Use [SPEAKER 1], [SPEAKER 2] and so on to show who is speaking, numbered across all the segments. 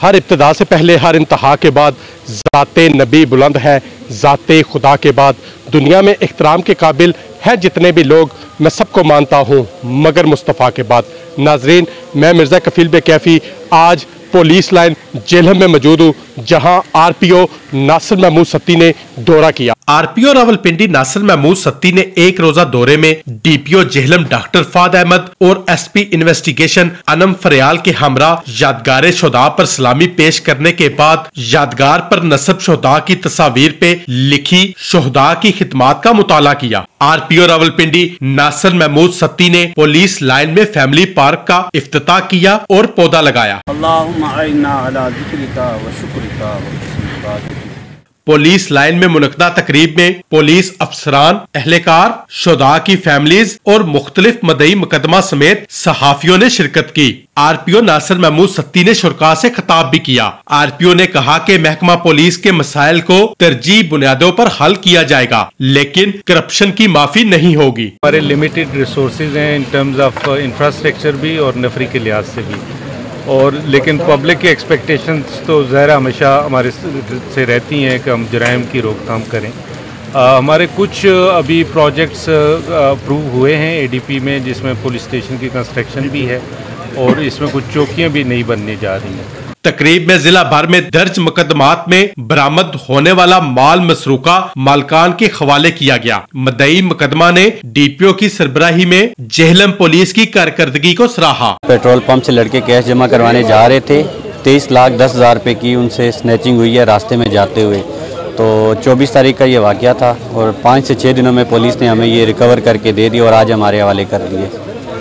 [SPEAKER 1] ہر ابتدا سے پہلے ہر انتہا کے بعد ذات نبی بلند ہے، ذات خدا کے بعد دنیا میں احترام کے قابل ہے جتنے بھی لوگ، میں سب کو مانتا ہوں مگر مصطفیٰ کے بعد۔ ناظرین، میں مرزا کفیل بے کیفی آج پولیس لائن جہلم میں موجود ہوں، جہاں آر پی او ناصر محمود ستی نے دورہ کیا۔ آر پی او راولپنڈی ناصر محمود ستی نے ایک روزہ دورے میں ڈی پی او جہلم ڈاکٹر فہد احمد اور ایس پی انویسٹیگیشن انم فریال کے ہمراہ یادگار شہداء پر سلامی پیش کرنے کے بعد یادگار پر نصب شہداء کی تصاویر پہ لکھی شہداء کی خدمات کا مطالعہ کیا۔ آر پی او راولپنڈی ناصر محمود ستی نے پولیس لائن میں فیملی پارک کا افتتاح کیا اور پودا لگایا۔
[SPEAKER 2] اللہم اعنا علی ذکرک و شکرک و حسن عبادتک۔
[SPEAKER 1] پولیس لائن میں منعقدہ تقریب میں پولیس افسران، اہلکار، شہداء کی فیملیز اور مختلف مدعی مقدمہ سمیت صحافیوں نے شرکت کی۔ آر پی او ناصر محمود ستی نے شرکاء سے خطاب بھی کیا۔ آر پی او نے کہا کہ محکمہ پولیس کے مسائل کو ترجیحی بنیادوں پر حل کیا جائے گا، لیکن کرپشن کی معافی نہیں ہوگی۔
[SPEAKER 3] ہمارے لمیٹڈ ریسورسز ہیں ان ٹرمز آف انفراسٹرکچر بھی اور نفری کے لحاظ سے بھی، اور لیکن پبلک کی ایکسپیکٹیشنز تو ظاہر ہمیشہ ہمارے سے رہتی ہیں کہ ہم جرائم کی روک تھام کریں۔ ہمارے کچھ ابھی پروجیکٹس اپروو ہوئے ہیں اے ڈی پی میں، جس میں پولیس اسٹیشن کی کنسٹرکشن بھی ہے اور اس میں کچھ چوکیاں بھی نئی بننے جا رہی ہیں۔
[SPEAKER 1] تقریب میں ضلع بھر میں درج مقدمات میں برآمد ہونے والا مال مسروقہ مالکان کے حوالے کیا گیا۔ مدعی مقدمہ نے ڈی پی او کی سربراہی میں جہلم پولیس کی کارکردگی کو سراہا۔
[SPEAKER 4] پیٹرول پمپ سے لڑکے کیش جمع کروانے جا رہے تھے، 23,10,000 روپے کی ان سے سنیچنگ ہوئی ہے راستے میں جاتے ہوئے۔ تو 24 تاریخ کا یہ واقعہ تھا اور 5 سے 6 دنوں میں پولیس نے ہمیں یہ ریکور کر کے دے دی اور آج ہمارے حوالے کر دیے۔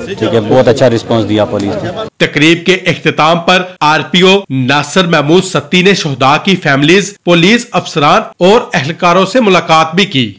[SPEAKER 4] ٹھیک ہے، بہت اچھا رسپانس دیا پولیس نے۔
[SPEAKER 1] تقریب کے اختتام پر آر پی او ناصر محمود ستی نے شہداء کی فیملیز، پولیس افسران اور اہلکاروں سے ملاقات بھی کی۔